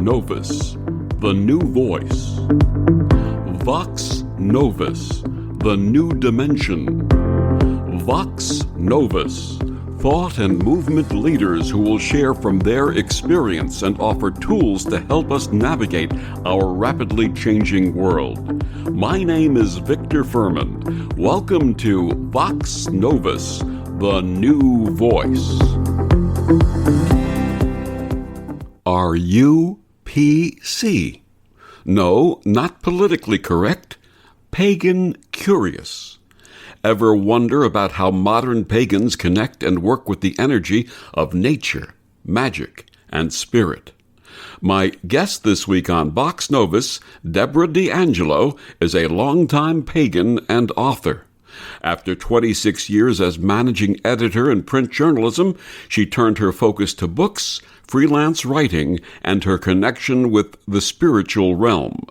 Novus, the new voice. Vox Novus, the new dimension. Vox Novus, thought and movement leaders who will share from their experience and offer tools to help us navigate our rapidly changing world. My name is Victor Fuhrman. Welcome to Vox Novus, the new voice. Are you PC? No, not politically correct. Pagan Curious. Ever wonder about how modern pagans connect and work with the energy of nature, magic, and spirit? My guest this week on Vox Novus, Debra DeAngelo, is a longtime pagan and author. After 26 years as managing editor in print journalism, she turned her focus to books, freelance writing, and her connection with the spiritual realm.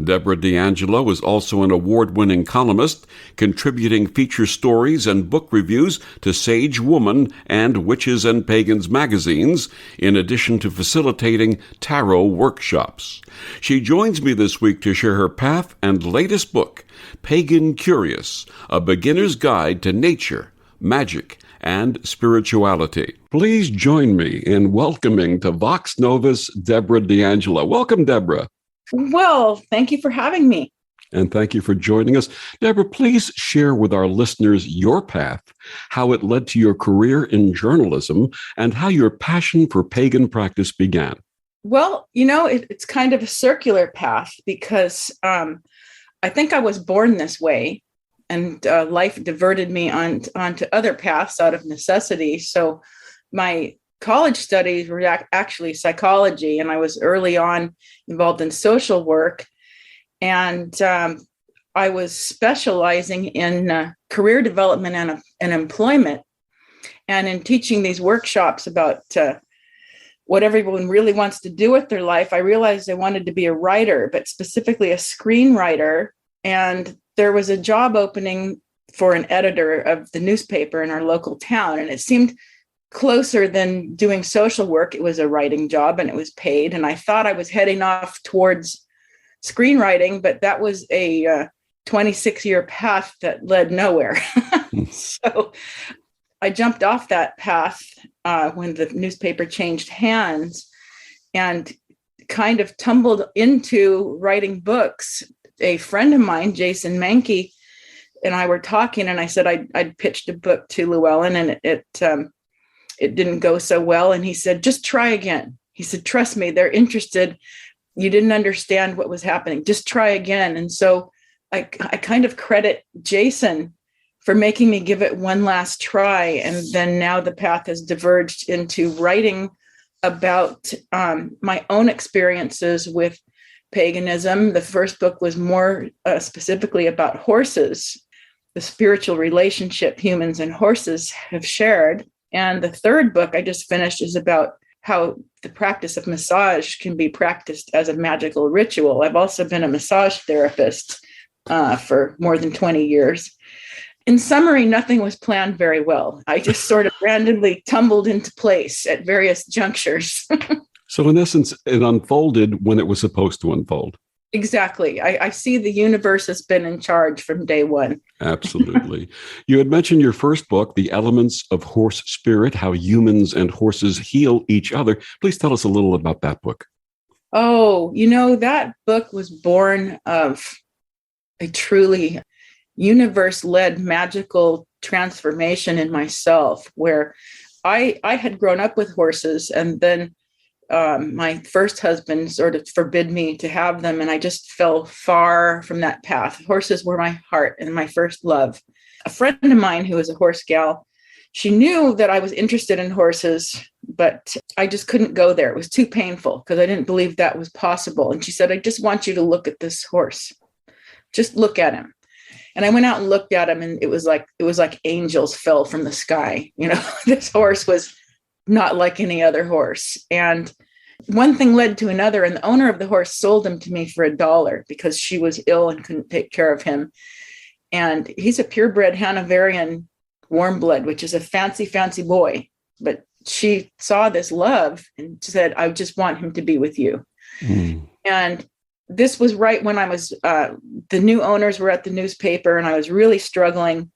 Debra DeAngelo is also an award-winning columnist, contributing feature stories and book reviews to SageWoman and Witches and Pagans magazines, in addition to facilitating tarot workshops. She joins me this week to share her path and latest book, Pagan Curious, A Beginner's Guide to Nature, Magic, and Spirituality. Please join me in welcoming to Vox Novus, Debra DeAngelo. Welcome, Debra. Well, thank you for having me. And thank you for joining us. Debra, please share with our listeners your path, how it led to your career in journalism, and how your passion for pagan practice began. Well, it's kind of a circular path because I think I was born this way, and life diverted me onto other paths out of necessity. So my college studies were actually psychology, and I was early on involved in social work. And I was specializing in career development and employment, and in teaching these workshops about what everyone really wants to do with their life. I realized I wanted to be a writer, but specifically a screenwriter. And there was a job opening for an editor of the newspaper in our local town. And it seemed closer than doing social work. It was a writing job and it was paid. And I thought I was heading off towards screenwriting, but that was a 26-year path that led nowhere. So I jumped off that path when the newspaper changed hands and kind of tumbled into writing books. A friend of mine, Jason Mankey, and I were talking, and I said I'd pitched a book to Llewellyn, and it didn't go so well. And he said, just try again. He said, trust me, they're interested. You didn't understand what was happening. Just try again. And so I kind of credit Jason for making me give it one last try. And then now the path has diverged into writing about my own experiences with paganism. The first book was more specifically about horses, the spiritual relationship humans and horses have shared. And the third book I just finished is about how the practice of massage can be practiced as a magical ritual. I've also been a massage therapist for more than 20 years. In summary, nothing was planned very well. I just sort of randomly tumbled into place at various junctures. So in essence, it unfolded when it was supposed to unfold. Exactly. I see the universe has been in charge from day one. Absolutely. You had mentioned your first book, The Elements of Horse Spirit, How Humans and Horses Heal Each Other. Please tell us a little about that book. Oh, that book was born of a truly universe-led magical transformation in myself, where I had grown up with horses, and then my first husband sort of forbid me to have them, and I just fell far from that path. Horses were my heart and my first love. A friend of mine who was a horse gal, she knew that I was interested in horses, but I just couldn't go there. It was too painful because I didn't believe that was possible. And she said, I just want you to look at this horse. Just look at him. And I went out and looked at him, and it was like angels fell from the sky. This horse was not like any other horse. And one thing led to another, and the owner of the horse sold him to me for $1 because she was ill and couldn't take care of him. And he's a purebred Hanoverian warm blood, which is a fancy, fancy boy. But she saw this love and said, I just want him to be with you. And this was right when I was, the new owners were at the newspaper and I was really struggling.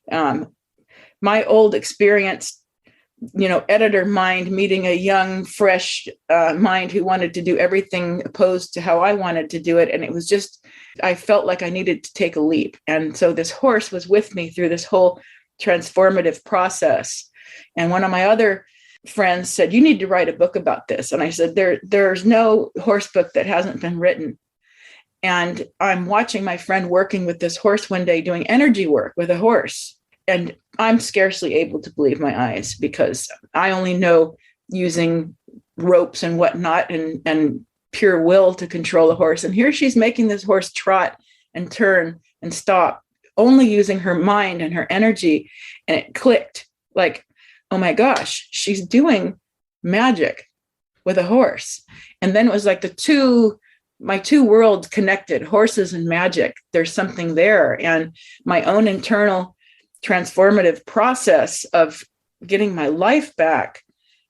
My old experience, editor mind meeting a young, fresh mind who wanted to do everything opposed to how I wanted to do it. And it was just, I felt like I needed to take a leap. And so this horse was with me through this whole transformative process. And one of my other friends said, you need to write a book about this. And I said, there's no horse book that hasn't been written. And I'm watching my friend working with this horse one day doing energy work with a horse. And I'm scarcely able to believe my eyes because I only know using ropes and whatnot and pure will to control a horse. And here she's making this horse trot and turn and stop, only using her mind and her energy. And it clicked like, oh my gosh, she's doing magic with a horse. And then it was like my two worlds connected, horses and magic. There's something there. And my own internal transformative process of getting my life back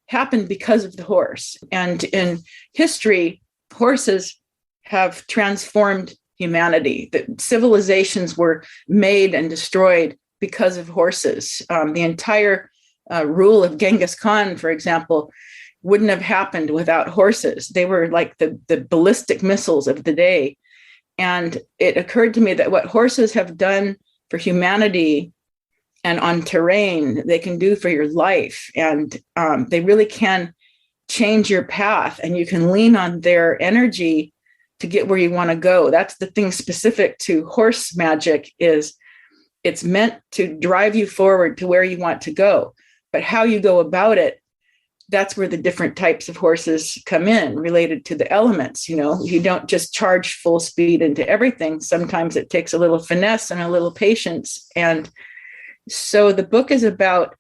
happened because of the horse. And in history, horses have transformed humanity. The civilizations were made and destroyed because of horses. The entire rule of Genghis Khan, for example, wouldn't have happened without horses. They were like the ballistic missiles of the day. And it occurred to me that what horses have done for humanity and on terrain, they can do for your life. And they really can change your path, and you can lean on their energy to get where you want to go. That's the thing specific to horse magic, is it's meant to drive you forward to where you want to go. But how you go about it, that's where the different types of horses come in, related to the elements. You don't just charge full speed into everything. Sometimes it takes a little finesse and a little patience. And so the book is about,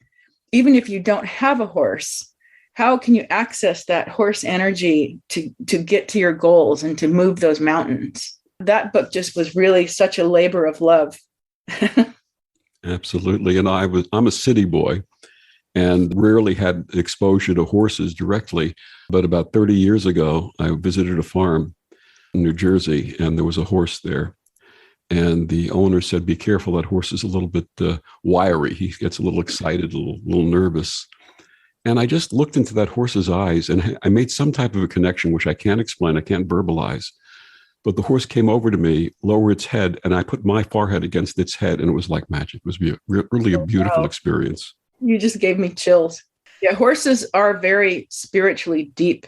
even if you don't have a horse, how can you access that horse energy to get to your goals and to move those mountains? That book just was really such a labor of love. Absolutely. And I'm a city boy and rarely had exposure to horses directly. But about 30 years ago, I visited a farm in New Jersey, and there was a horse there. And the owner said, be careful, that horse is a little bit wiry. He gets a little excited, a little nervous. And I just looked into that horse's eyes, and I made some type of a connection, which I can't explain, I can't verbalize. But the horse came over to me, lowered its head, and I put my forehead against its head, and it was like magic. It was really a beautiful experience. You just gave me chills. Yeah, horses are very spiritually deep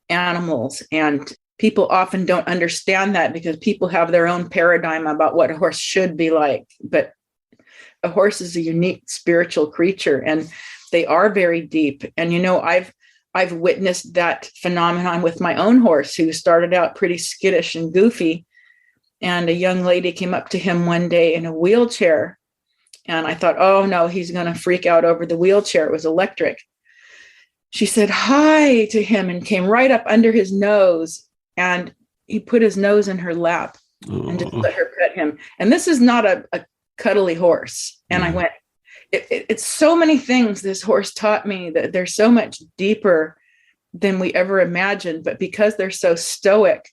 animals, and people often don't understand that because people have their own paradigm about what a horse should be like. But a horse is a unique spiritual creature, and they are very deep. And, I've witnessed that phenomenon with my own horse, who started out pretty skittish and goofy. And a young lady came up to him one day in a wheelchair. And I thought, oh no, he's going to freak out over the wheelchair. It was electric. She said hi to him and came right up under his nose. And he put his nose in her lap and just let her pet him. And this is not a cuddly horse. And I went, it's so many things this horse taught me, that they're so much deeper than we ever imagined. But because they're so stoic,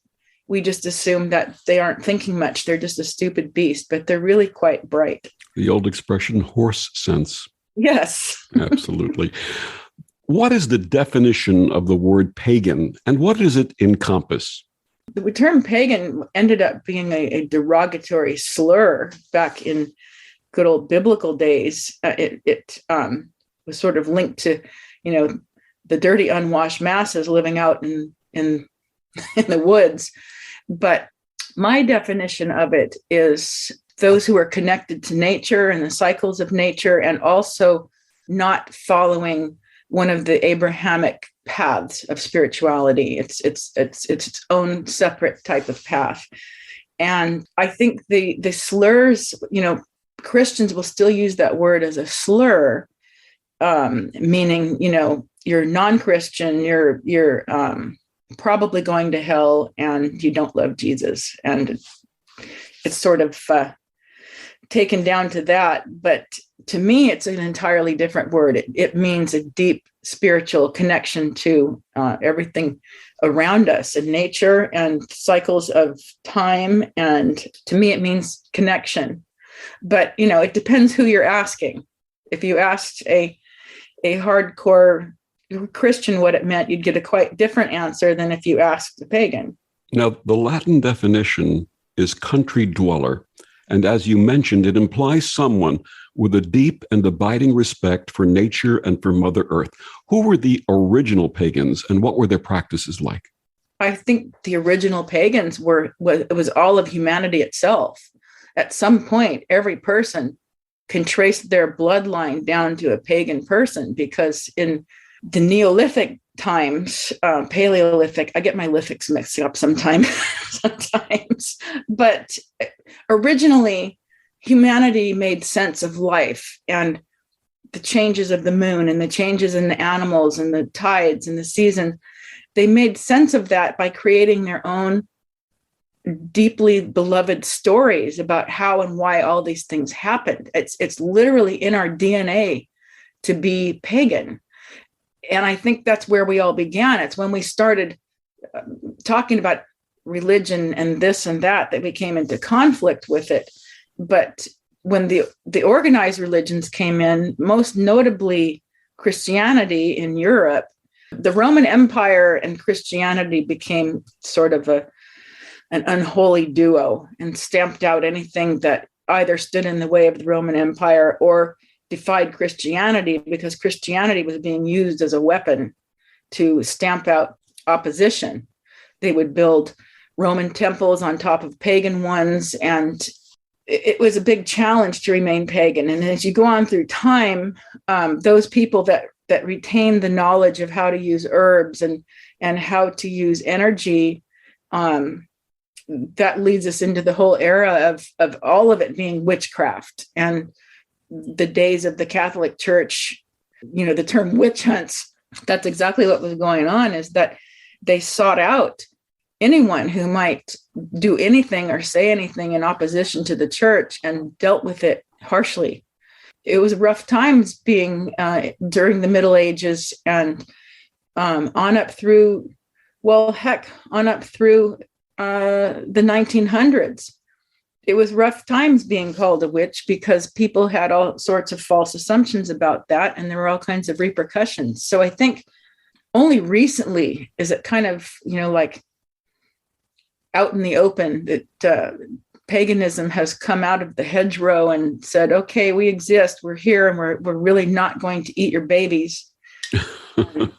we just assume that they aren't thinking much. They're just a stupid beast, but they're really quite bright. The old expression, horse sense. Yes. Absolutely. What is the definition of the word pagan, and what does it encompass? The term pagan ended up being a derogatory slur back in good old biblical days. It was sort of linked to, the dirty, unwashed masses living out in the woods. But my definition of it is those who are connected to nature and the cycles of nature, and also not following one of the Abrahamic paths of spirituality. It's its own separate type of path. And I think the slurs, Christians will still use that word as a slur, meaning, you're non-Christian, you're probably going to hell, and you don't love Jesus. And it's sort of taken down to that. But to me, it's an entirely different word. It means a deep spiritual connection to everything around us and nature and cycles of time. And to me, it means connection. But, it depends who you're asking. If you asked a hardcore Christian what it meant, you'd get a quite different answer than if you asked a pagan. Now, the Latin definition is country dweller. And as you mentioned, it implies someone with a deep and abiding respect for nature and for Mother Earth. Who were the original pagans and what were their practices like? I think the original pagans was all of humanity itself. At some point, every person can trace their bloodline down to a pagan person, because in the Neolithic times, Paleolithic, I get my lithics mixed up sometimes, but originally humanity made sense of life and the changes of the moon and the changes in the animals and the tides and the seasons. They made sense of that by creating their own deeply beloved stories about how and why all these things happened. It's literally in our DNA to be pagan. And I think that's where we all began. It's when we started talking about religion and this and that we came into conflict with it. But when the organized religions came in, most notably Christianity in Europe, the Roman Empire and Christianity became sort of an unholy duo and stamped out anything that either stood in the way of the Roman Empire or defied Christianity, because Christianity was being used as a weapon to stamp out opposition. They would build Roman temples on top of pagan ones, and it was a big challenge to remain pagan. And as you go on through time, those people that retain the knowledge of how to use herbs and how to use energy, that leads us into the whole era of all of it being witchcraft. And the days of the Catholic Church, the term witch hunts, that's exactly what was going on, is that they sought out anyone who might do anything or say anything in opposition to the church and dealt with it harshly. It was rough times being during the Middle Ages and on up through the 1900s. It was rough times being called a witch because people had all sorts of false assumptions about that, and there were all kinds of repercussions. So I think only recently is it kind of, like out in the open that paganism has come out of the hedgerow and said, okay, we exist, we're here, and we're really not going to eat your babies. And,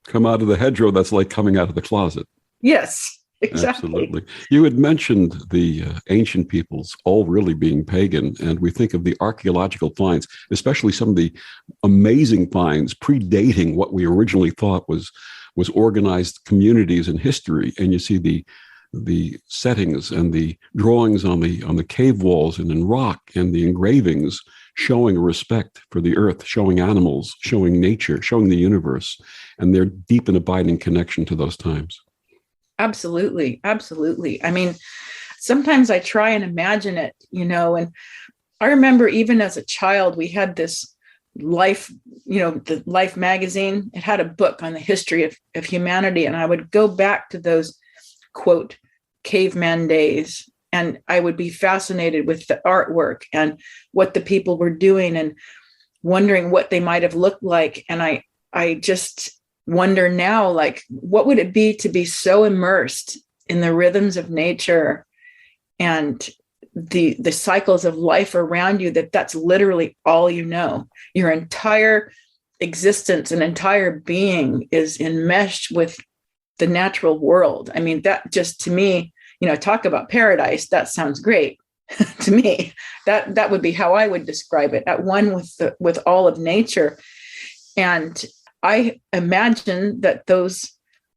come out of the hedgerow, that's like coming out of the closet. Yes. Exactly. Absolutely. You had mentioned the ancient peoples all really being pagan, and we think of the archaeological finds, especially some of the amazing finds predating what we originally thought was organized communities in history. And you see the settings and the drawings on the cave walls and in rock, and the engravings showing respect for the earth, showing animals, showing nature, showing the universe, and their deep and abiding connection to those times. Absolutely. Absolutely. I mean, sometimes I try and imagine it, and I remember even as a child, we had this Life, the Life magazine. It had a book on the history of humanity. And I would go back to those, quote, caveman days. And I would be fascinated with the artwork and what the people were doing and wondering what they might have looked like. And I just wonder now, like, what would it be to be so immersed in the rhythms of nature and the cycles of life around you that's literally all you know. Your entire existence and entire being is enmeshed with the natural world. I mean, that just, to me, talk about paradise, that sounds great. To me, that would be how I would describe it, at one with all of nature. And I imagine that those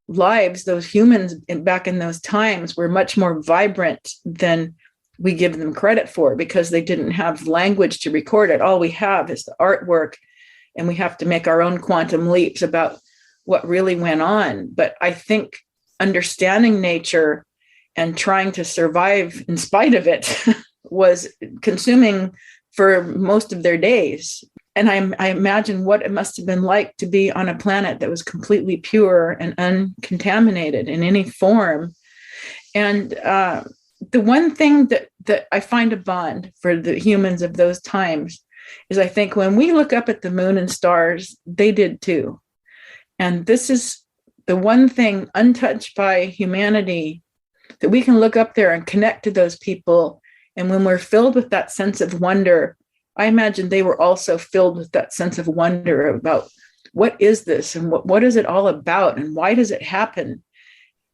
lives, those humans back in those times, were much more vibrant than we give them credit for, because they didn't have language to record it. All we have is the artwork, and we have to make our own quantum leaps about what really went on. But I think understanding nature and trying to survive in spite of it was consuming for most of their days. And I imagine what it must have been like to be on a planet that was completely pure and uncontaminated in any form. And the one thing that I find a bond for the humans of those times is I think when we look up at the moon and stars, they did too. And this is the one thing untouched by humanity that we can look up there and connect to those people. And when we're filled with that sense of wonder, I imagine they were also filled with that sense of wonder about what is this and what is it all about and why does it happen?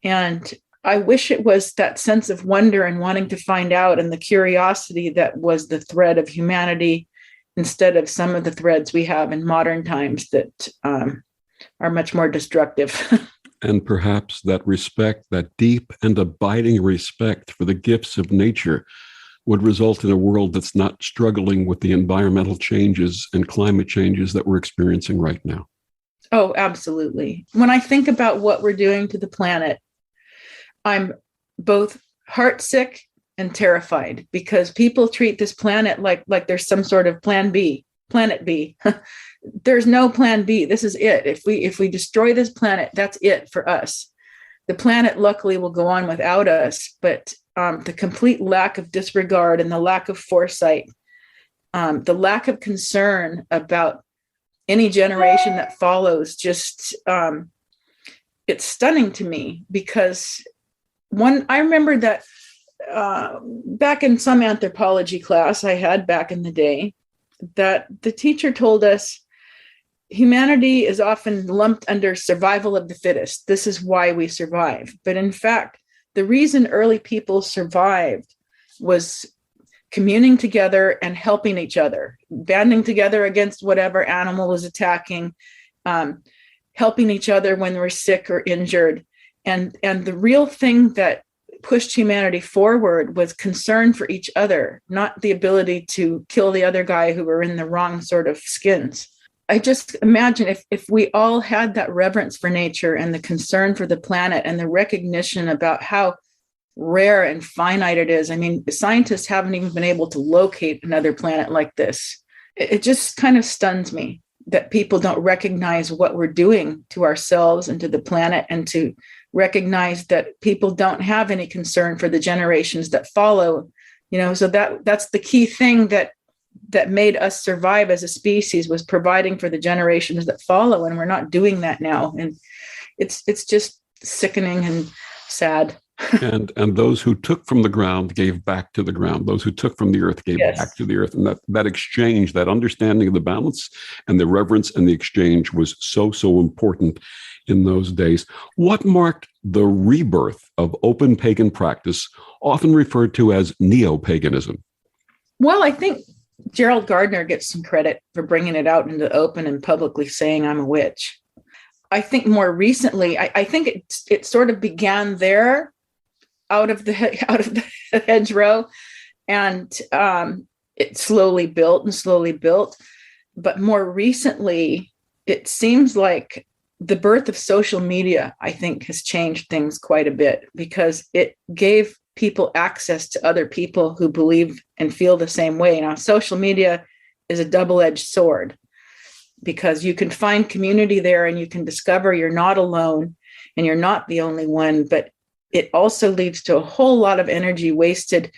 And I wish it was that sense of wonder and wanting to find out and the curiosity that was the thread of humanity instead of some of the threads we have in modern times that are much more destructive. And perhaps that respect, that deep and abiding respect for the gifts of nature would result in a world that's not struggling with the environmental changes and climate changes that we're experiencing right now. Oh, absolutely. When I think about what we're doing to the planet, I'm both heartsick and terrified because people treat this planet like there's some sort of plan B, planet B. There's no plan B. This is it. If we destroy this planet, that's it for us. The planet luckily will go on without us, but the complete lack of disregard and the lack of foresight, the lack of concern about any generation that follows, just it's stunning to me because I remember that back in some anthropology class I had back in the day, that the teacher told us humanity is often lumped under survival of the fittest. This is why we survive. But in fact, the reason early people survived was communing together and helping each other, banding together against whatever animal was attacking, helping each other when we're sick or injured. And the real thing that pushed humanity forward was concern for each other, not the ability to kill the other guy who were in the wrong sort of skins. I just imagine if we all had that reverence for nature and the concern for the planet and the recognition about how rare and finite it is. I mean, scientists haven't even been able to locate another planet like this. It just kind of stuns me that people don't recognize what we're doing to ourselves and to the planet, and to recognize that people don't have any concern for the generations that follow. So that's the key thing that made us survive as a species, was providing for the generations that follow, and we're not doing that now. And it's just sickening and sad. And those who took from the ground gave back to the ground. Those who took from the earth gave back to the earth. And that exchange, that understanding of the balance and the reverence and the exchange was so important in those days. What marked the rebirth of open pagan practice, often referred to as neo-paganism? Well, I think Gerald Gardner gets some credit for bringing it out into the open and publicly saying I'm a witch. I think more recently, I think it sort of began there, out of the hedgerow, and it slowly built. But more recently, it seems like the birth of social media, I think, has changed things quite a bit, because it gave people access to other people who believe and feel the same way. Now, social media is a double-edged sword, because you can find community there and you can discover you're not alone and you're not the only one, but it also leads to a whole lot of energy wasted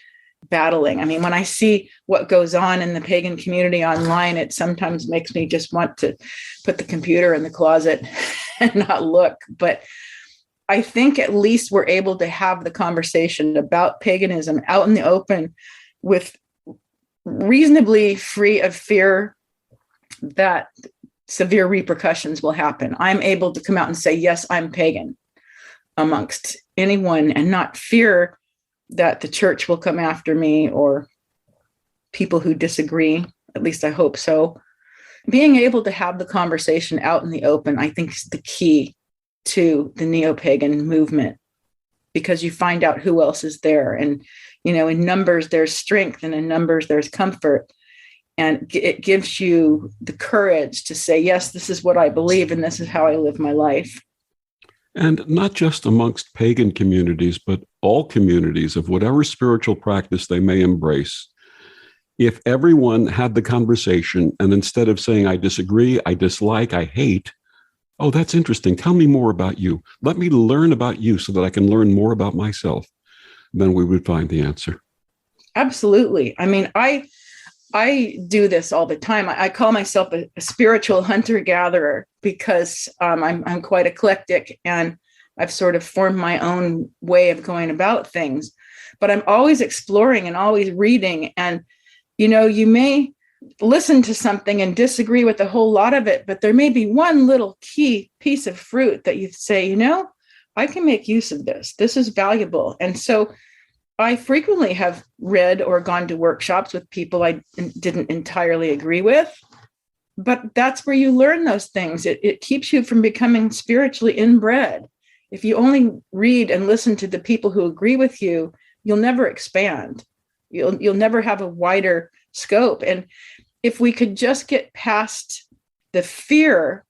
battling. I mean, when I see what goes on in the pagan community online, it sometimes makes me just want to put the computer in the closet and not look. But I think at least we're able to have the conversation about paganism out in the open with reasonably free of fear that severe repercussions will happen. I'm able to come out and say, yes, I'm pagan amongst anyone, and not fear that the church will come after me or people who disagree. At least I hope so. Being able to have the conversation out in the open, I think, is the key to the neo-pagan movement, because you find out who else is there. And, in numbers, there's strength, and in numbers, there's comfort. And it gives you the courage to say, yes, this is what I believe, and this is how I live my life. And not just amongst pagan communities, but all communities of whatever spiritual practice they may embrace. If everyone had the conversation and instead of saying, I disagree, I dislike, I hate, oh, that's interesting. Tell me more about you. Let me learn about you so that I can learn more about myself. Then we would find the answer. Absolutely. I mean, I do this all the time. I call myself a spiritual hunter-gatherer because I'm quite eclectic and I've sort of formed my own way of going about things. But I'm always exploring and always reading. And, you may listen to something and disagree with a whole lot of it, but there may be one little key piece of fruit that you say, I can make use of this. This is valuable. And so I frequently have read or gone to workshops with people I didn't entirely agree with, but that's where you learn those things. It keeps you from becoming spiritually inbred. If you only read and listen to the people who agree with you, you'll never expand. You'll never have a wider scope. And if we could just get past the fear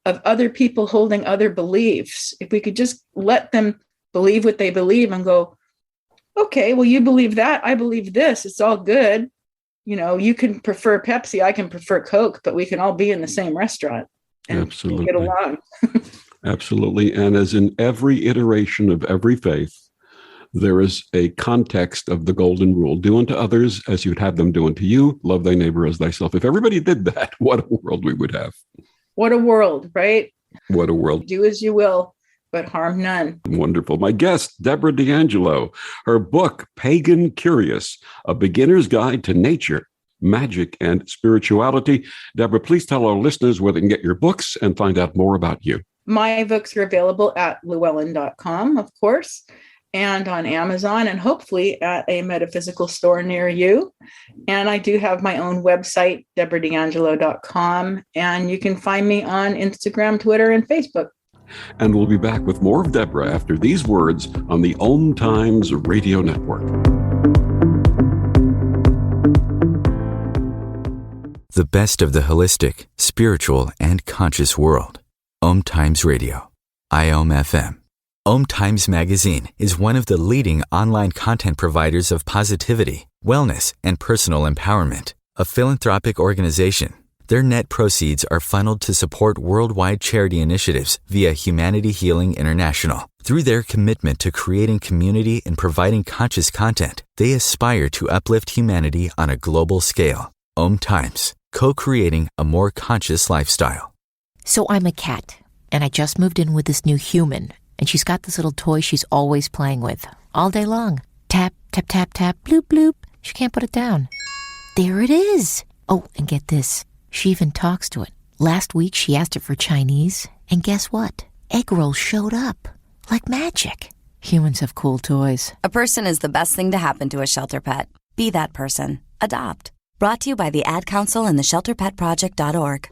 of other people holding other beliefs, if we could just let them believe what they believe and go, okay, well, you believe that, I believe this, it's all good. You can prefer Pepsi, I can prefer Coke, but we can all be in the same restaurant and Absolutely. get along. Absolutely. And as in every iteration of every faith, there is a context of the golden rule. Do unto others as you'd have them do unto you. Love thy neighbor as thyself. If everybody did that, what a world we would have. What a world, right? What a world. Do as you will, but harm none. Wonderful. My guest, Debra DeAngelo, her book, Pagan Curious, A Beginner's Guide to Nature, Magic, and Spirituality. Debra, please tell our listeners where they can get your books and find out more about you. My books are available at llewellyn.com, of course, and on Amazon, and hopefully at a metaphysical store near you. And I do have my own website, debradeangelo.com, and you can find me on Instagram, Twitter, and Facebook. And we'll be back with more of Debra after these words on the OMTimes Radio Network. The best of the holistic, spiritual, and conscious world. OMTimes Radio. IOM FM. OMTimes Magazine is one of the leading online content providers of positivity, wellness, and personal empowerment. A philanthropic organization, their net proceeds are funneled to support worldwide charity initiatives via Humanity Healing International. Through their commitment to creating community and providing conscious content, they aspire to uplift humanity on a global scale. OMTimes, co-creating a more conscious lifestyle. So I'm a cat, and I just moved in with this new human, and she's got this little toy she's always playing with, all day long. Tap, tap, tap, tap, bloop, bloop. She can't put it down. There it is. Oh, and get this. She even talks to it. Last week, she asked it for Chinese, and guess what? Egg rolls showed up. Like magic. Humans have cool toys. A person is the best thing to happen to a shelter pet. Be that person. Adopt. Brought to you by the Ad Council and the ShelterPetProject.org.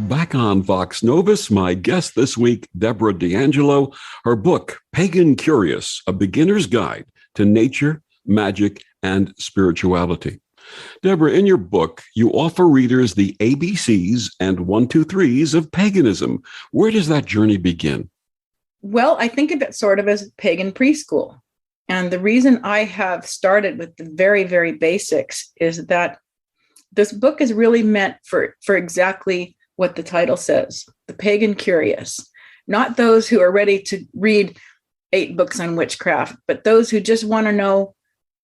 Back on Vox Novus, my guest this week, Debra DeAngelo, her book, Pagan Curious, A Beginner's Guide to Nature, Magic, and Spirituality. Debra, in your book, you offer readers the ABCs and 1, 2, 3s of paganism. Where does that journey begin? Well, I think of it sort of as Pagan Preschool. And the reason I have started with the very, very basics is that this book is really meant for exactly what the title says, the Pagan Curious. Not those who are ready to read 8 books on witchcraft, but those who just want to know,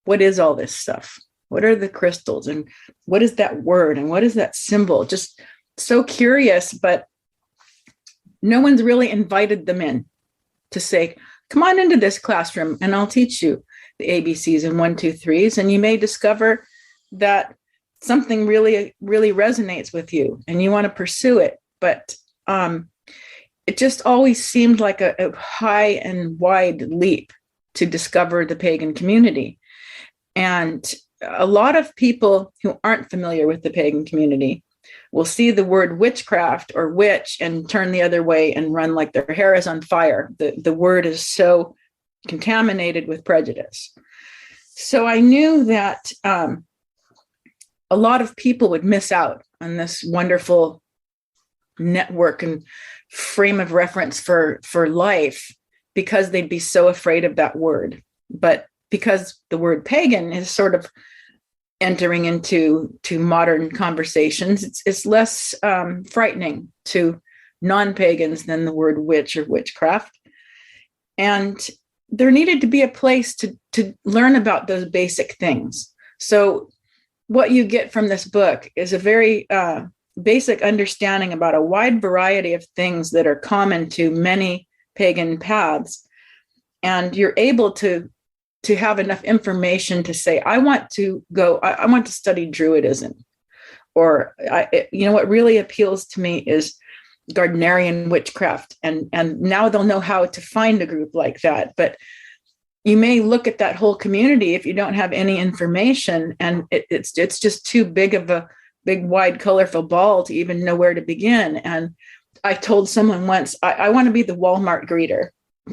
what is all this stuff? What are the crystals? And what is that word? And what is that symbol? Just so curious, but no one's really invited them in to say, come on into this classroom and I'll teach you the ABCs and 1, 2, 3s. And you may discover that something really, really resonates with you and you want to pursue it. But it just always seemed like a high and wide leap to discover the pagan community. And a lot of people who aren't familiar with the pagan community will see the word witchcraft or witch and turn the other way and run like their hair is on fire. The word is so contaminated with prejudice. So I knew that a lot of people would miss out on this wonderful network and frame of reference for life, because they'd be so afraid of that word. But because the word pagan is sort of entering into modern conversations, it's less frightening to non-pagans than the word witch or witchcraft. And there needed to be a place to learn about those basic things. So what you get from this book is a very basic understanding about a wide variety of things that are common to many pagan paths. And you're able to have enough information to say, I want to study Druidism. Or, what really appeals to me is Gardnerian witchcraft. And now they'll know how to find a group like that. But you may look at that whole community if you don't have any information, and it's just too big of a big, wide, colorful ball to even know where to begin. And I told someone once, I want to be the Walmart greeter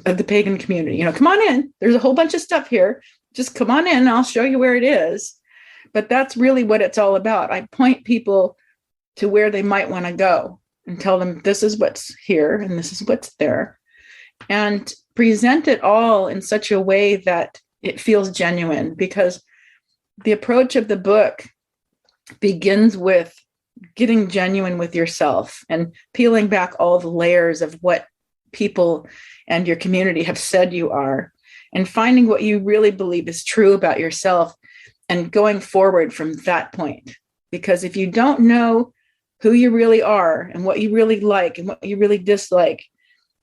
of the pagan community. Come on in. There's a whole bunch of stuff here. Just come on in and I'll show you where it is. But that's really what it's all about. I point people to where they might want to go and tell them this is what's here and this is what's there, and present it all in such a way that it feels genuine, because the approach of the book begins with getting genuine with yourself and peeling back all the layers of what people and your community have said you are, and finding what you really believe is true about yourself and going forward from that point. Because if you don't know who you really are and what you really like and what you really dislike,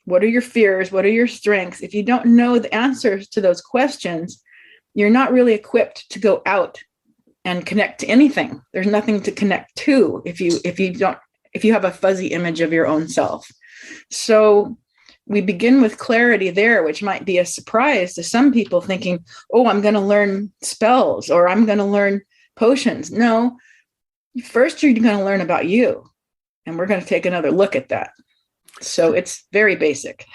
what are your fears, what are your strengths, if you don't know the answers to those questions, you're not really equipped to go out and connect to anything. There's nothing to connect to if you have a fuzzy image of your own self. So we begin with clarity there, which might be a surprise to some people, thinking, oh, I'm going to learn spells or I'm going to learn potions. No, first you're going to learn about you. And we're going to take another look at that. So it's very basic.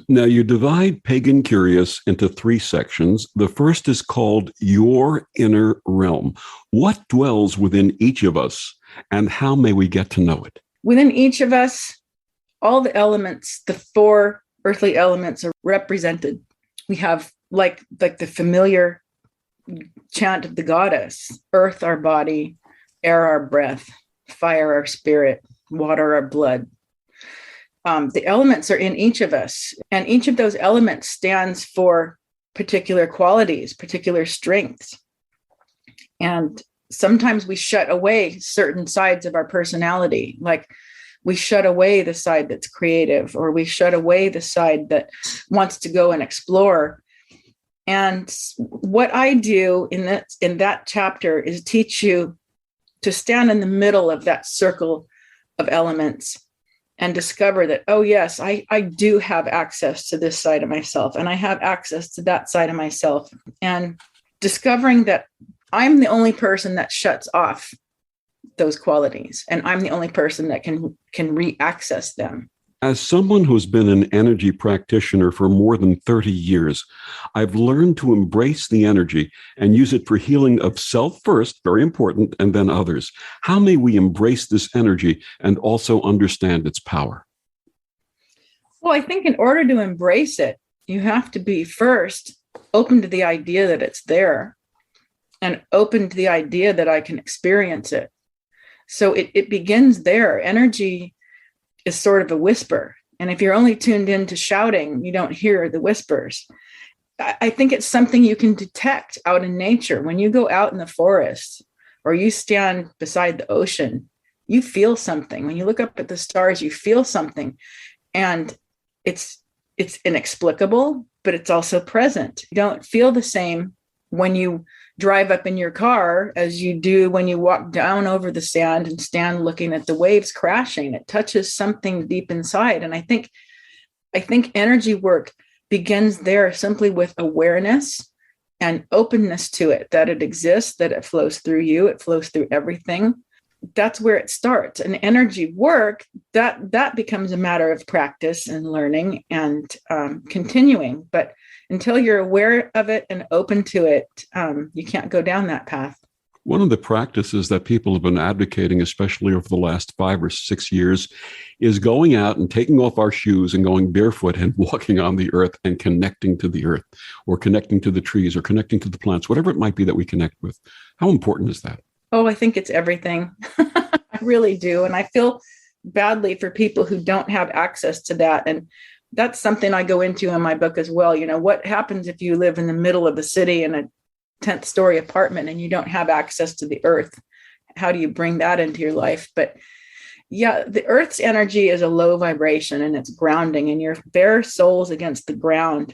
Now, you divide Pagan Curious into 3 sections. The first is called Your Inner Realm. What dwells within each of us, and how may we get to know it? Within each of us, all the elements, the 4 earthly elements, are represented. We have like the familiar chant of the goddess: earth, our body; air, our breath; fire, our spirit; water, our blood. The elements are in each of us, and each of those elements stands for particular qualities, particular strengths. And sometimes we shut away certain sides of our personality, like we shut away the side that's creative, or we shut away the side that wants to go and explore. And what I do in that chapter is teach you to stand in the middle of that circle of elements and discover that, oh, yes, I do have access to this side of myself, and I have access to that side of myself. And discovering that I'm the only person that shuts off those qualities, and I'm the only person that can re-access them. As someone who's been an energy practitioner for more than 30 years, I've learned to embrace the energy and use it for healing of self first, very important, and then others. How may we embrace this energy and also understand its power? Well, I think in order to embrace it, you have to be first open to the idea that it's there, and open to the idea that I can experience it. So it begins there. Energy is sort of a whisper. And if you're only tuned in to shouting, you don't hear the whispers. I think it's something you can detect out in nature. When you go out in the forest or you stand beside the ocean, you feel something. When you look up at the stars, you feel something. And it's inexplicable, but it's also present. You don't feel the same when you drive up in your car as you do when you walk down over the sand and stand looking at the waves crashing. It touches something deep inside. And I think energy work begins there, simply with awareness and openness to it, that it exists, that it flows through you, it flows through everything. That's where it starts. And energy work, that becomes a matter of practice and learning and continuing. But until you're aware of it and open to it, you can't go down that path. One of the practices that people have been advocating, especially over the last 5 or 6 years, is going out and taking off our shoes and going barefoot and walking on the earth and connecting to the earth, or connecting to the trees, or connecting to the plants, whatever it might be that we connect with. How important is that? Oh, I think it's everything. I really do. And I feel badly for people who don't have access to that. And that's something I go into in my book as well. You know, what happens if you live in the middle of the city in a 10th story apartment and you don't have access to the earth? How do you bring that into your life? But yeah, the earth's energy is a low vibration and it's grounding, and your bare soles against the ground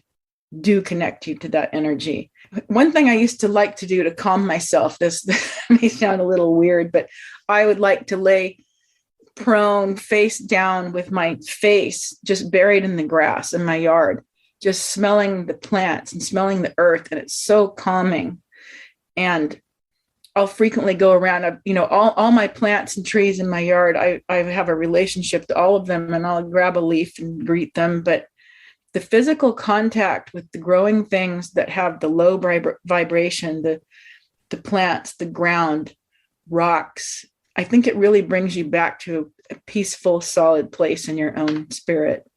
do connect you to that energy. One thing I used to like to do to calm myself, this may sound a little weird, but I would like to lay prone face down with my face just buried in the grass in my yard, just smelling the plants and smelling the earth. And it's so calming. And I'll frequently go around, all my plants and trees in my yard. I have a relationship to all of them, and I'll grab a leaf and greet them. But the physical contact with the growing things that have the low vibration, the plants, the ground, rocks, I think it really brings you back to a peaceful, solid place in your own spirit.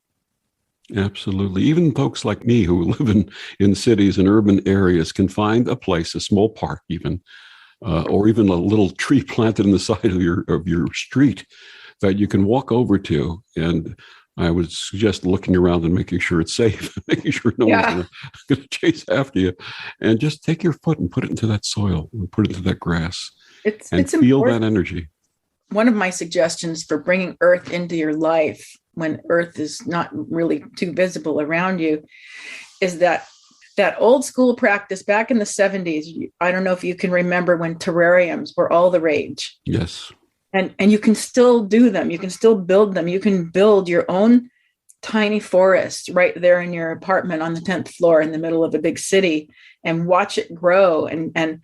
Absolutely. Even folks like me who live in cities and urban areas can find a place, a small park even, or even a little tree planted in the side of your street that you can walk over to. And I would suggest looking around and making sure it's safe, making sure no one's going to chase after you, and just take your foot and put it into that soil and put it into that grass it's feel important. that energy. One of my suggestions for bringing earth into your life when earth is not really too visible around you is that old school practice back in the 70s. I don't know if you can remember when terrariums were all the rage. Yes. And you can still do them. You can still build them. You can build your own tiny forest right there in your apartment on the 10th floor in the middle of a big city and watch it grow and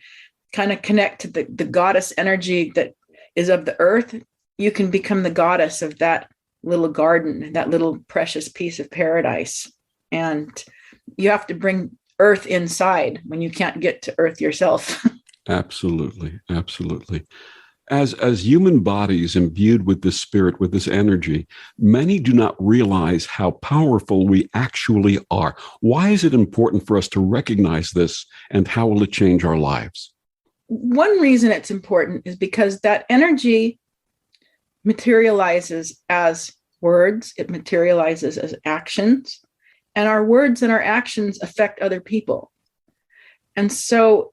kind of connect to the goddess energy that is of the earth. You can become the goddess of that little garden, that little precious piece of paradise. And you have to bring earth inside when you can't get to earth yourself. Absolutely. Absolutely. As human bodies imbued with this spirit, with this energy, many do not realize how powerful we actually are. Why is it important for us to recognize this, and how will it change our lives? One reason it's important is because that energy materializes as words, it materializes as actions, and our words and our actions affect other people. And so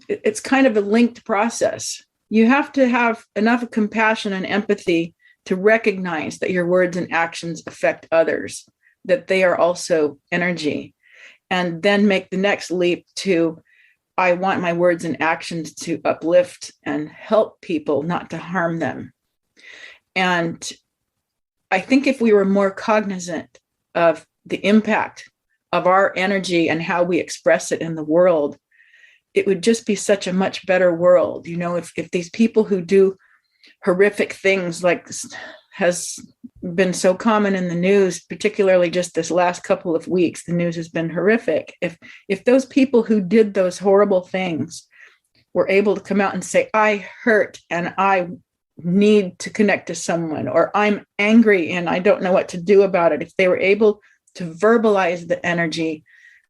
it's kind of a linked process. You have to have enough compassion and empathy to recognize that your words and actions affect others, that they are also energy, and then make the next leap to, I want my words and actions to uplift and help people, not to harm them. And I think if we were more cognizant of the impact of our energy and how we express it in the world, it would just be such a much better world. You know, if these people who do horrific things, like has been so common in the news, particularly just this last couple of weeks, the news has been horrific. If those people who did those horrible things were able to come out and say, I hurt and I need to connect to someone, or I'm angry and I don't know what to do about it, if they were able to verbalize the energy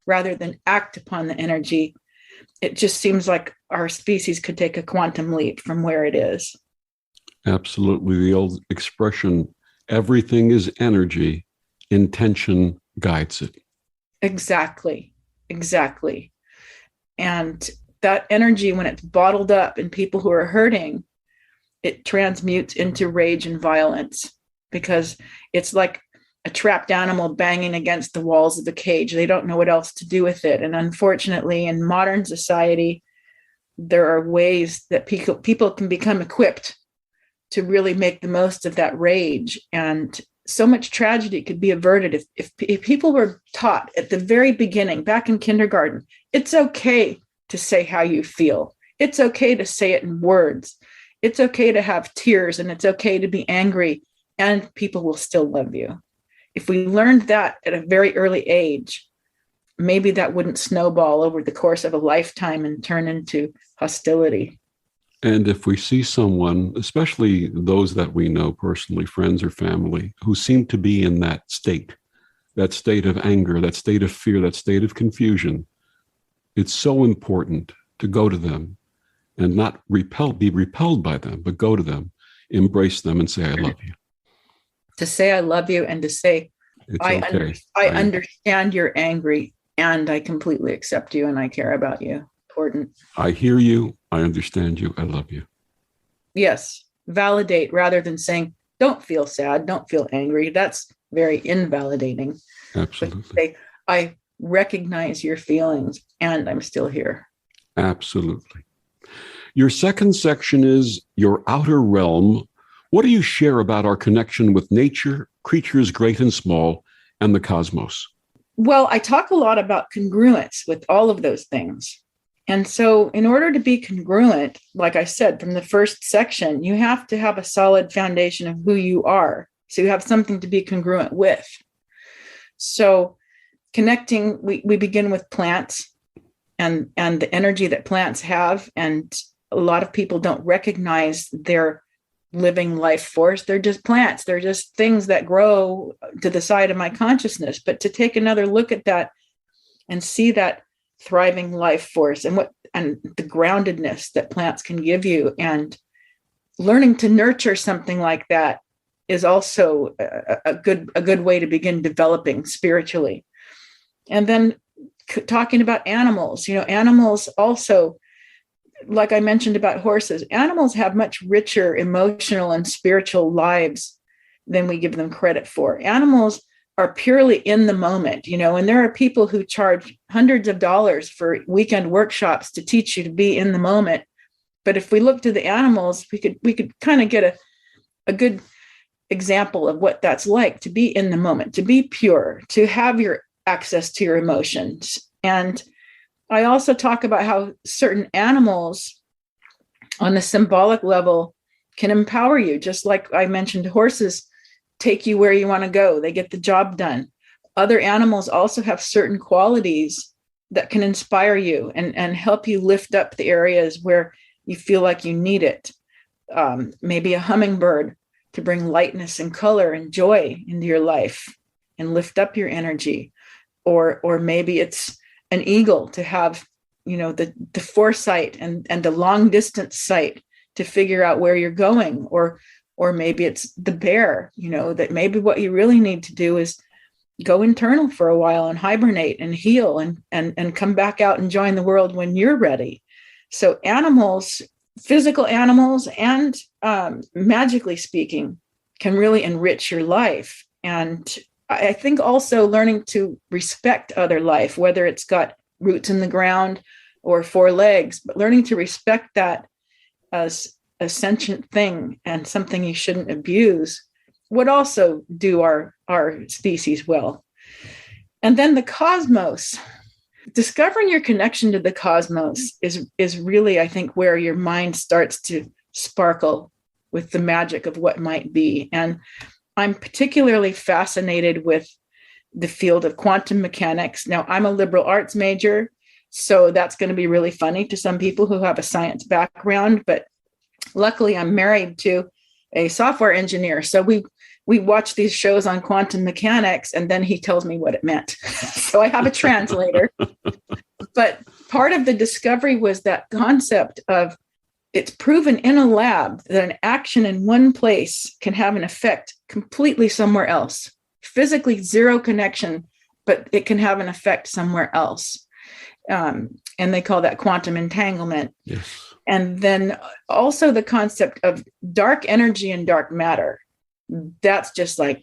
rather than act upon the energy, it just seems like our species could take a quantum leap from where it is. Absolutely. The old expression, everything is energy, intention guides it. Exactly. And that energy, when it's bottled up in people who are hurting, it transmutes into rage and violence, because it's like a trapped animal banging against the walls of the cage. They don't know what else to do with it. And unfortunately, in modern society, there are ways that people can become equipped to really make the most of that rage. And so much tragedy could be averted if people were taught at the very beginning, back in kindergarten, it's okay to say how you feel. It's okay to say it in words. It's okay to have tears, and it's okay to be angry, and people will still love you. If we learned that at a very early age, maybe that wouldn't snowball over the course of a lifetime and turn into hostility. And if we see someone, especially those that we know personally, friends or family, who seem to be in that state of anger, that state of fear, that state of confusion, it's so important to go to them and not be repelled by them, but go to them, embrace them and say, I love you. To say I love you and to say, I understand you're angry and I completely accept you and I care about you. Important. I hear you. I understand you. I love you. Yes. Validate rather than saying, don't feel sad. Don't feel angry. That's very invalidating. Absolutely. But say, I recognize your feelings and I'm still here. Absolutely. Your second section is your outer realm. What do you share about our connection with nature, creatures great and small, and the cosmos? Well, I talk a lot about congruence with all of those things. And so in order to be congruent, like I said, from the first section, you have to have a solid foundation of who you are. So you have something to be congruent with. So connecting, we begin with plants and the energy that plants have. And a lot of people don't recognize their living life force. They're just plants. They're just things that grow to the side of my consciousness. But to take another look at that and see that thriving life force and the groundedness that plants can give you, and learning to nurture something like that is also a good way to begin developing spiritually. And then talking about animals, animals also, like I mentioned about horses, animals have much richer emotional and spiritual lives than we give them credit for. Animals are purely in the moment, and there are people who charge hundreds of dollars for weekend workshops to teach you to be in the moment. But if we look to the animals, we could kind of get a good example of what that's like to be in the moment, to be pure, to have your access to your emotions. And I also talk about how certain animals on the symbolic level can empower you, just like I mentioned, horses take you where you want to go. They get the job done. Other animals also have certain qualities that can inspire you and help you lift up the areas where you feel like you need it. Maybe a hummingbird to bring lightness and color and joy into your life and lift up your energy. Or maybe it's an eagle to have, the foresight and the long distance sight to figure out where you're going. Or maybe it's the bear, that maybe what you really need to do is go internal for a while and hibernate and heal and come back out and join the world when you're ready. So animals, physical animals and magically speaking, can really enrich your life. And I think also learning to respect other life, whether it's got roots in the ground or four legs, but learning to respect that as a sentient thing and something you shouldn't abuse would also do our species well. And then the cosmos. Discovering your connection to the cosmos is really, I think, where your mind starts to sparkle with the magic of what might be. And I'm particularly fascinated with the field of quantum mechanics. Now, I'm a liberal arts major, so that's going to be really funny to some people who have a science background, but luckily I'm married to a software engineer. So we watch these shows on quantum mechanics and then he tells me what it meant. So I have a translator. But part of the discovery was that concept of it's proven in a lab that an action in one place can have an effect completely somewhere else. Physically zero connection, but it can have an effect somewhere else. And they call that quantum entanglement. Yes. And then also the concept of dark energy and dark matter. That's just like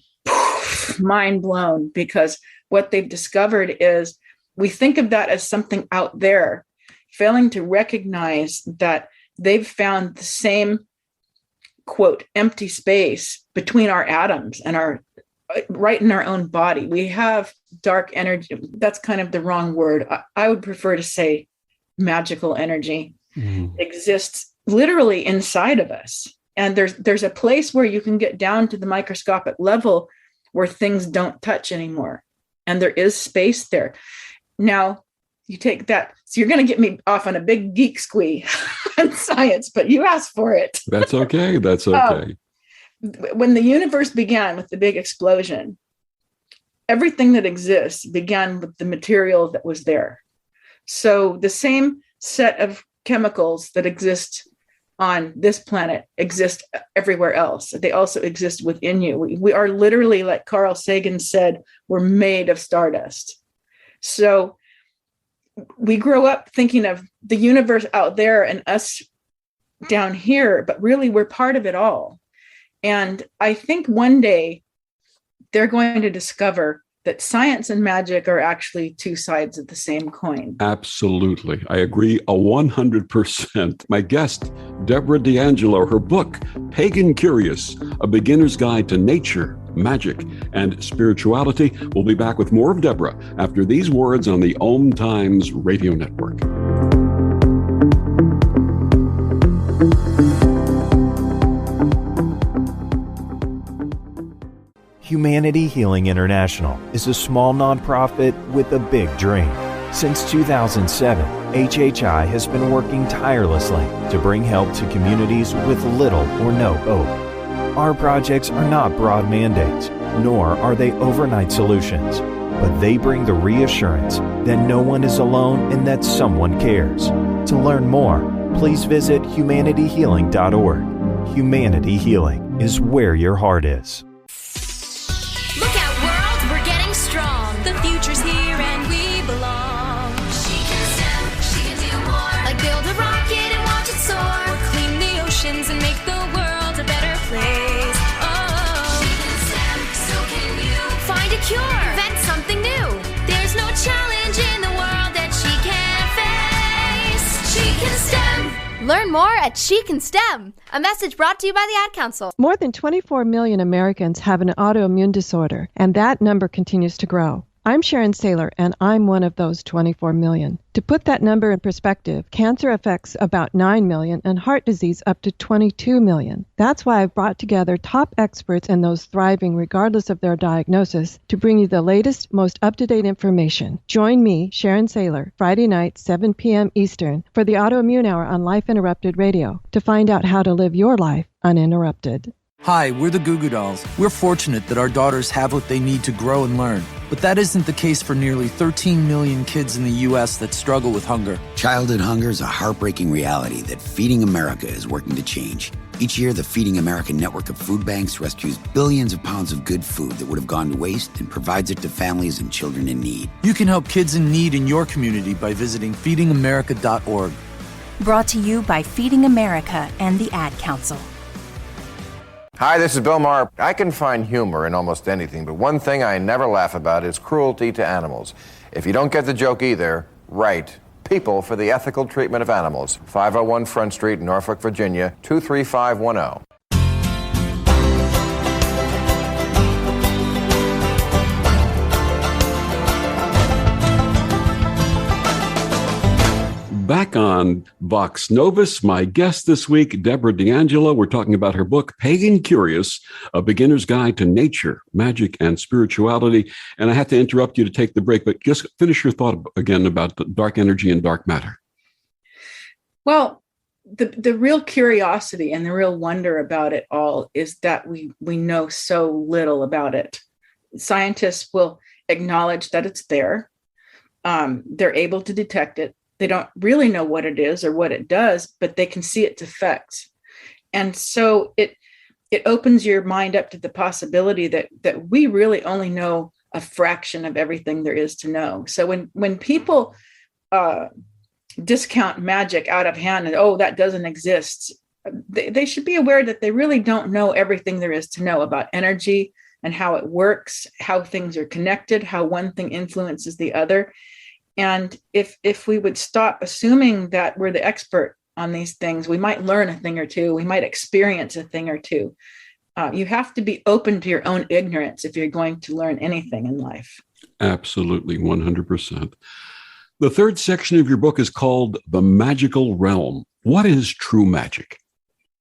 mind blown, because what they've discovered is we think of that as something out there, failing to recognize that they've found the same, quote, empty space between our atoms and our right in our own body. We have dark energy. That's kind of the wrong word. I would prefer to say magical energy exists literally inside of us. And there's a place where you can get down to the microscopic level where things don't touch anymore. And there is space there. Now, you take that. So you're going to get me off on a big geek squee on science, but you asked for it. That's okay. That's okay. When the universe began with the big explosion, everything that exists began with the material that was there. So the same set of chemicals that exist on this planet exist everywhere else. They also exist within you. We are literally, like Carl Sagan said, we're made of stardust. So we grow up thinking of the universe out there and us down here, but really we're part of it all. And I think one day they're going to discover that science and magic are actually two sides of the same coin. Absolutely. I agree 100%. My guest, Debra DeAngelo, her book, Pagan Curious, A Beginner's Guide to Nature, Magic, and Spirituality. We'll be back with more of Debra after these words on the OMTimes radio network. Humanity Healing International is a small nonprofit with a big dream. Since 2007, HHI has been working tirelessly to bring help to communities with little or no hope. Our projects are not broad mandates, nor are they overnight solutions, but they bring the reassurance that no one is alone and that someone cares. To learn more, please visit humanityhealing.org. Humanity Healing is where your heart is. Look out, world, we're getting strong. The future's here and we belong. She can STEM, she can do more. Like build a rocket and watch it soar. Or clean the oceans and make the world a better place. Oh, she can STEM, so can you. Find a cure, invent something new. There's no challenge in the world that she can't face. She can STEM. Learn more at She Can STEM. A message brought to you by the Ad Council. More than 24 million Americans have an autoimmune disorder, and that number continues to grow. I'm Sharon Saylor, and I'm one of those 24 million. To put that number in perspective, cancer affects about 9 million and heart disease up to 22 million. That's why I've brought together top experts and those thriving regardless of their diagnosis to bring you the latest, most up-to-date information. Join me, Sharon Saylor, Friday night, 7 p.m. Eastern, for the Autoimmune Hour on Life Interrupted Radio to find out how to live your life uninterrupted. Hi, we're the Goo Goo Dolls. We're fortunate that our daughters have what they need to grow and learn. But that isn't the case for nearly 13 million kids in the U.S. that struggle with hunger. Childhood hunger is a heartbreaking reality that Feeding America is working to change. Each year, the Feeding America network of food banks rescues billions of pounds of good food that would have gone to waste and provides it to families and children in need. You can help kids in need in your community by visiting feedingamerica.org. Brought to you by Feeding America and the Ad Council. Hi, this is Bill Maher. I can find humor in almost anything, but one thing I never laugh about is cruelty to animals. If you don't get the joke either, write People for the Ethical Treatment of Animals, 501 Front Street, Norfolk, Virginia, 23510. Back on Vox Novus, my guest this week, Debra DeAngelo. We're talking about her book, Pagan Curious, A Beginner's Guide to Nature, Magic, and Spirituality. And I had to interrupt you to take the break, but just finish your thought again about the dark energy and dark matter. Well, the real curiosity and the real wonder about it all is that we know so little about it. Scientists will acknowledge that it's there. They're able to detect it. They don't really know what it is or what it does, but they can see its effects. And so it opens your mind up to the possibility that we really only know a fraction of everything there is to know. So when people discount magic out of hand and, oh, that doesn't exist, they should be aware that they really don't know everything there is to know about energy and how it works, how things are connected, how one thing influences the other. And if we would stop assuming that we're the expert on these things, we might learn a thing or two. We might experience a thing or two. You have to be open to your own ignorance if you're going to learn anything in life. Absolutely, 100%. The third section of your book is called The Magical Realm. What is true magic?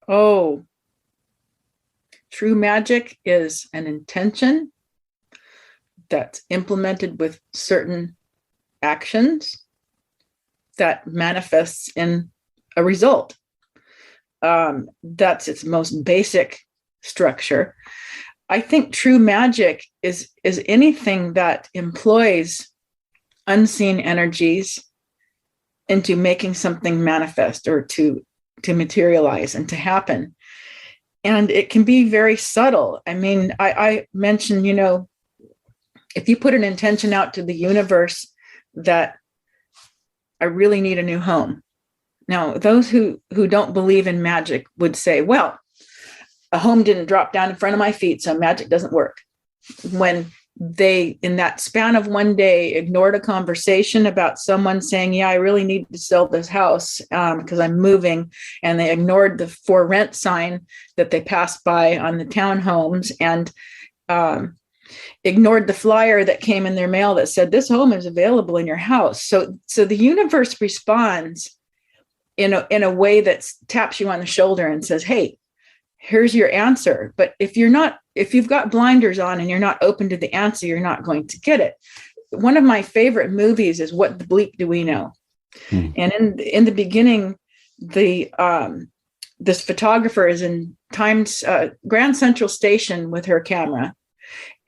Oh, true magic is an intention that's implemented with certain actions that manifests in a result. That's its most basic structure. I think true magic is anything that employs unseen energies into making something manifest or to materialize and to happen. And it can be very subtle. I mean, I mentioned, if you put an intention out to the universe that I really need a new home. Now, those who don't believe in magic would say, well, a home didn't drop down in front of my feet, so magic doesn't work. When they, in that span of one day, ignored a conversation about someone saying, yeah, I really need to sell this house because I'm moving. And they ignored the for rent sign that they passed by on the townhomes and ignored the flyer that came in their mail that said, this home is available in your house. So the universe responds in a way that taps you on the shoulder and says, hey, here's your answer. But if you've got blinders on and you're not open to the answer, you're not going to get it. One of my favorite movies is What the Bleep Do We Know? And in the beginning, this photographer is in Grand Central Station with her camera,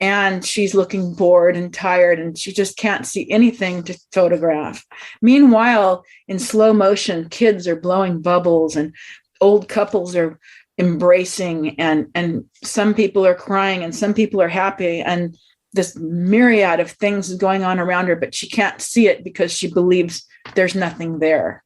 and she's looking bored and tired, and she just can't see anything to photograph. Meanwhile, in slow motion, kids are blowing bubbles and old couples are embracing, and some people are crying and some people are happy, and this myriad of things is going on around her, but she can't see it because she believes there's nothing there.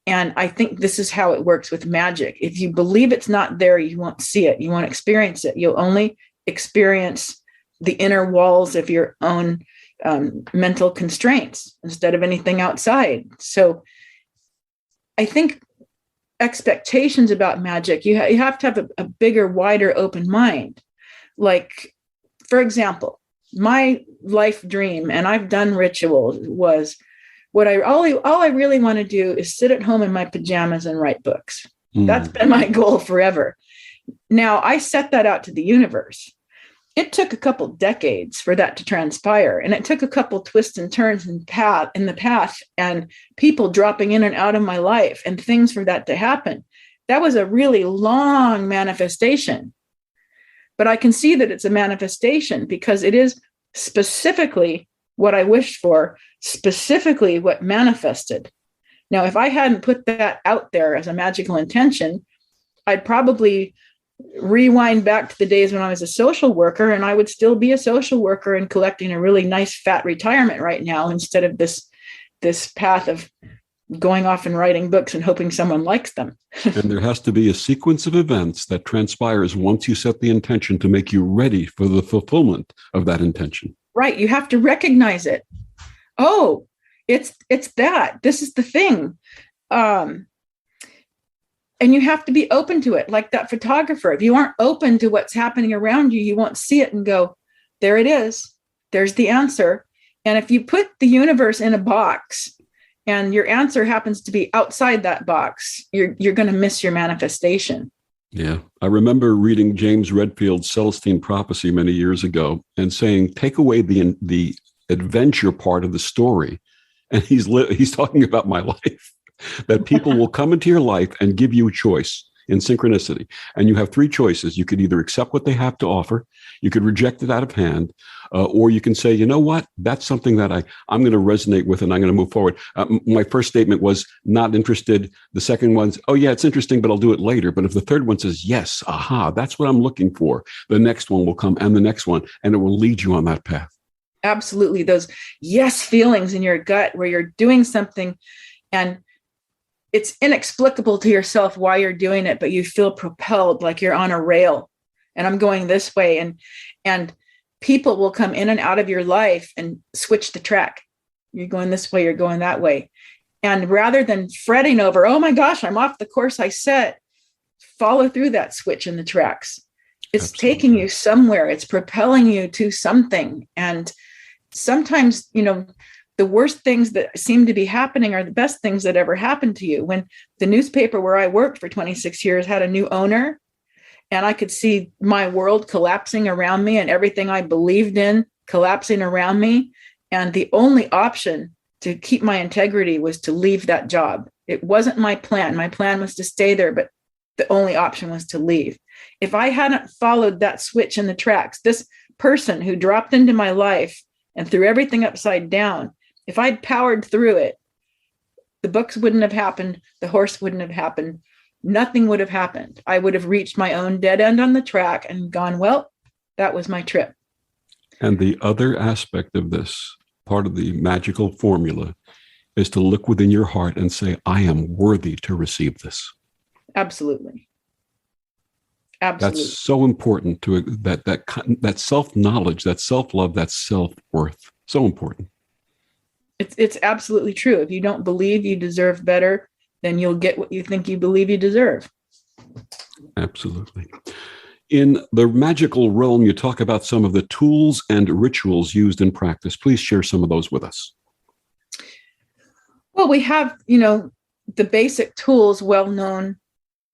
And I think this is how it works with magic. If you believe it's not there, you won't see it. You won't experience it. You'll only experience the inner walls of your own mental constraints instead of anything outside. So I think expectations about magic, you have to have a bigger, wider, open mind. Like, for example, my life dream, and I've done rituals, was all I really want to do is sit at home in my pajamas and write books. That's been my goal forever. Now, I set that out to the universe. It took a couple decades for that to transpire, and it took a couple twists and turns in the path and people dropping in and out of my life and things for that to happen. That was a really long manifestation. But I can see that it's a manifestation because it is specifically what I wished for, specifically what manifested. Now, if I hadn't put that out there as a magical intention, I'd probably rewind back to the days when I was a social worker, and I would still be a social worker and collecting a really nice fat retirement right now, instead of this path of going off and writing books and hoping someone likes them. And there has to be a sequence of events that transpires once you set the intention to make you ready for the fulfillment of that intention. Right. You have to recognize it. Oh, it's that. This is the thing. And you have to be open to it, like that photographer. If you aren't open to what's happening around you, you won't see it and go, there it is. There's the answer. And if you put the universe in a box and your answer happens to be outside that box, you're going to miss your manifestation. Yeah. I remember reading James Redfield's Celestine Prophecy many years ago and saying, take away the adventure part of the story. And he's talking about my life. That people will come into your life and give you a choice in synchronicity. And you have three choices. You could either accept what they have to offer, you could reject it out of hand, or you can say, you know what, that's something that I'm going to resonate with and I'm going to move forward. My first statement was not interested. The second one's, oh yeah, it's interesting, but I'll do it later. But if the third one says, yes, aha, that's what I'm looking for, the next one will come and the next one, and it will lead you on that path. Absolutely. Those yes feelings in your gut where you're doing something and it's inexplicable to yourself why you're doing it, but you feel propelled like you're on a rail and I'm going this way. And people will come in and out of your life and switch the track. You're going this way, you're going that way. And rather than fretting over, oh my gosh, I'm off the course I set, follow through that switch in the tracks. It's Absolutely. Taking you somewhere. It's propelling you to something. And sometimes, the worst things that seem to be happening are the best things that ever happened to you. When the newspaper where I worked for 26 years had a new owner, and I could see my world collapsing around me and everything I believed in collapsing around me. And the only option to keep my integrity was to leave that job. It wasn't my plan. My plan was to stay there, but the only option was to leave. If I hadn't followed that switch in the tracks, this person who dropped into my life and threw everything upside down, if I'd powered through it, the books wouldn't have happened. The horse wouldn't have happened. Nothing would have happened. I would have reached my own dead end on the track and gone, well, that was my trip. And the other aspect of this, part of the magical formula, is to look within your heart and say, I am worthy to receive this. Absolutely. Absolutely. That's so important to that self-knowledge, that self-love, that self-worth. So important. It's absolutely true. If you don't believe you deserve better, then you'll get what you think you believe you deserve. Absolutely. In the magical realm, you talk about some of the tools and rituals used in practice. Please share some of those with us. Well, we have, the basic tools well known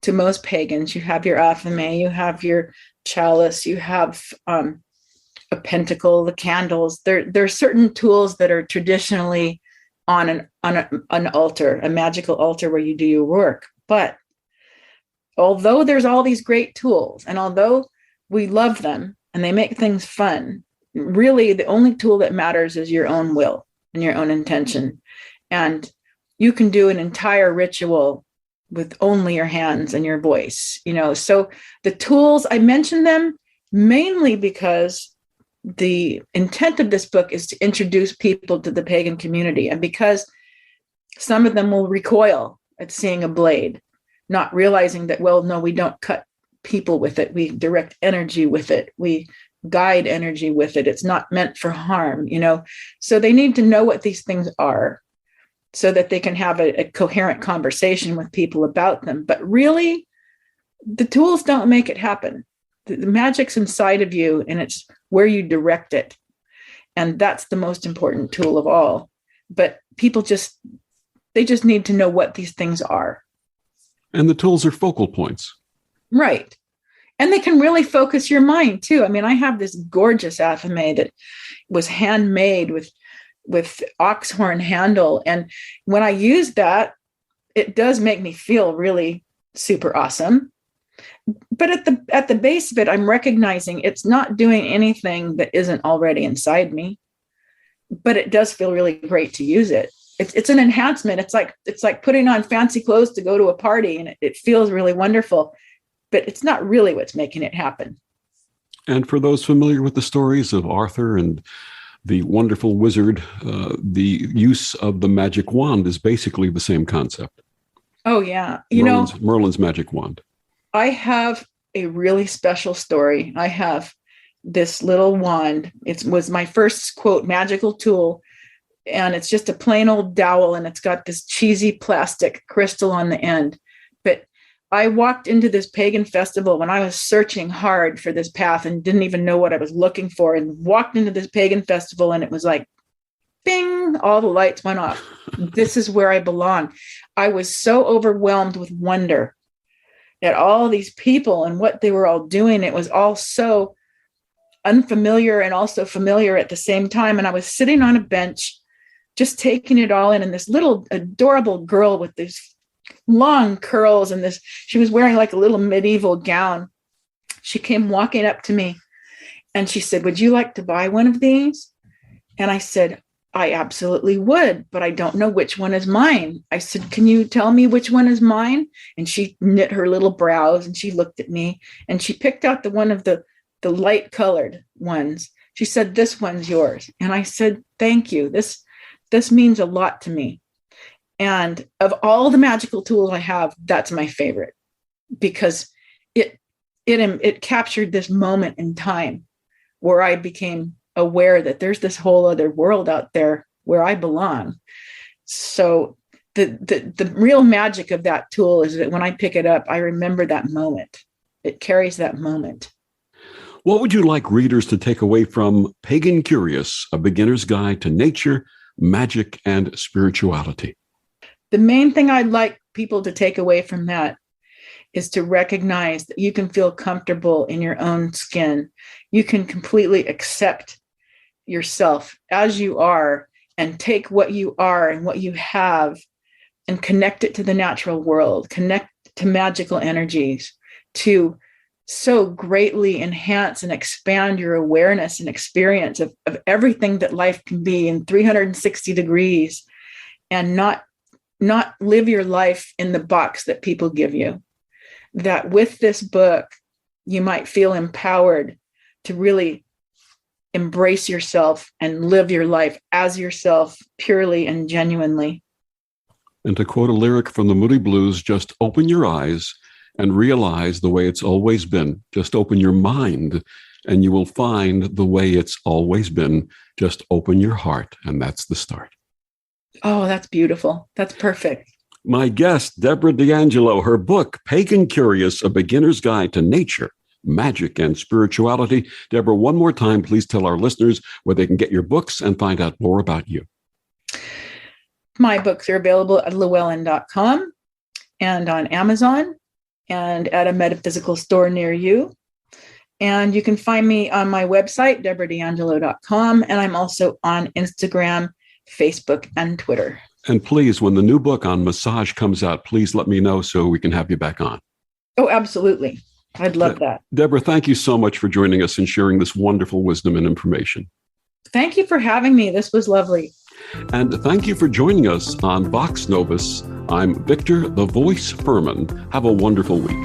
to most pagans. You have your athame, you have your chalice, you have a pentacle, the candles. There are certain tools that are traditionally on an altar, a magical altar where you do your work. But although there's all these great tools, and although we love them and they make things fun, really the only tool that matters is your own will and your own intention. And you can do an entire ritual with only your hands and your voice, So the tools, I mention them mainly because the intent of this book is to introduce people to the pagan community. And because some of them will recoil at seeing a blade, not realizing that, well, no, we don't cut people with it. We direct energy with it. We guide energy with it. It's not meant for harm, So they need to know what these things are so that they can have a coherent conversation with people about them. But really, the tools don't make it happen. The magic's inside of you, and it's where you direct it. And that's the most important tool of all. But people they just need to know what these things are. And the tools are focal points. Right. And they can really focus your mind too. I mean, I have this gorgeous athame that was handmade with oxhorn handle. And when I use that, it does make me feel really super awesome. But at the base of it, I'm recognizing it's not doing anything that isn't already inside me. But it does feel really great to use it. It's an enhancement. It's like putting on fancy clothes to go to a party, and it feels really wonderful. But it's not really what's making it happen. And for those familiar with the stories of Arthur and the wonderful wizard, the use of the magic wand is basically the same concept. Oh, yeah. Merlin's magic wand. I have a really special story. I have this little wand. It was my first, quote, magical tool. And it's just a plain old dowel, and it's got this cheesy plastic crystal on the end. But I walked into this pagan festival when I was searching hard for this path and didn't even know what I was looking for, and walked into this pagan festival, and it was like, bing, all the lights went off. This is where I belong. I was so overwhelmed with wonder at all these people and what they were all doing. It was all so unfamiliar and also familiar at the same time. And I was sitting on a bench, just taking it all in. And this little adorable girl with these long curls and she was wearing like a little medieval gown. She came walking up to me and she said, "Would you like to buy one of these?" And I said, "I absolutely would, but I don't know which one is mine." I said, "Can you tell me which one is mine?" And she knit her little brows and she looked at me and she picked out the one of the light colored ones. She said, "This one's yours." And I said, "Thank you. This means a lot to me." And of all the magical tools I have, that's my favorite because it captured this moment in time where I became aware that there's this whole other world out there where I belong. So the real magic of that tool is that when I pick it up, I remember that moment. It carries that moment. What would you like readers to take away from Pagan Curious, a beginner's guide to nature, magic, and spirituality? The main thing I'd like people to take away from that is to recognize that you can feel comfortable in your own skin. You can completely accept yourself as you are and take what you are and what you have and connect it to the natural world, connect to magical energies, to so greatly enhance and expand your awareness and experience of everything that life can be in 360 degrees, and not live your life in the box that people give you. That with this book, you might feel empowered to really embrace yourself and live your life as yourself, purely and genuinely. And to quote a lyric from the Moody Blues, just open your eyes and realize the way it's always been. Just open your mind and you will find the way it's always been. Just open your heart, and that's the start. Oh, that's beautiful. That's perfect. My guest, Debra DeAngelo, her book, Pagan Curious, A Beginner's Guide to Nature, Magic, and Spirituality. Debra, one more time, please tell our listeners where they can get your books and find out more about you. My books are available at llewellyn.com and on Amazon and at a metaphysical store near you. And you can find me on my website, debradeangelo.com. And I'm also on Instagram, Facebook, and Twitter. And please, when the new book on massage comes out, please let me know so we can have you back on. Oh, absolutely. I'd love that. Debra, thank you so much for joining us and sharing this wonderful wisdom and information. Thank you for having me. This was lovely. And thank you for joining us on Vox Novus. I'm Victor, the Voice Fuhrman. Have a wonderful week.